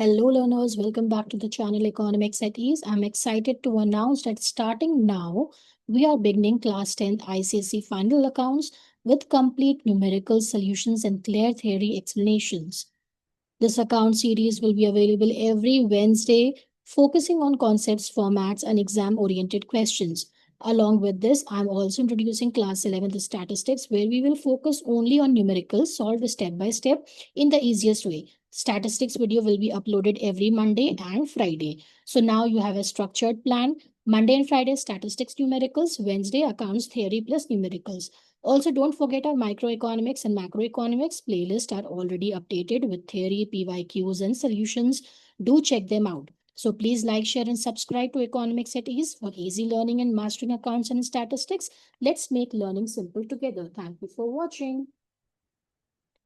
Hello, learners. Welcome back to the channel Economics at Ease. I'm excited to announce that starting now, we are beginning class 10th I.C.S.E. final accounts with complete numerical solutions and clear theory explanations. This account series will be available every Wednesday, focusing on concepts, formats, and exam-oriented questions. Along with this, I'm also introducing class 11th statistics, where we will focus only on numericals solved step by step in the easiest way. Statistics video will be uploaded every Monday and Friday. So now you have a structured plan. Monday and Friday, statistics numericals, Wednesday, accounts theory plus numericals. Also, don't forget our microeconomics and macroeconomics playlist are already updated with theory, PYQs, and solutions. Do check them out. So please like, share, and subscribe to Economics at Ease for easy learning and mastering accounts and statistics. Let's make learning simple together. Thank you for watching.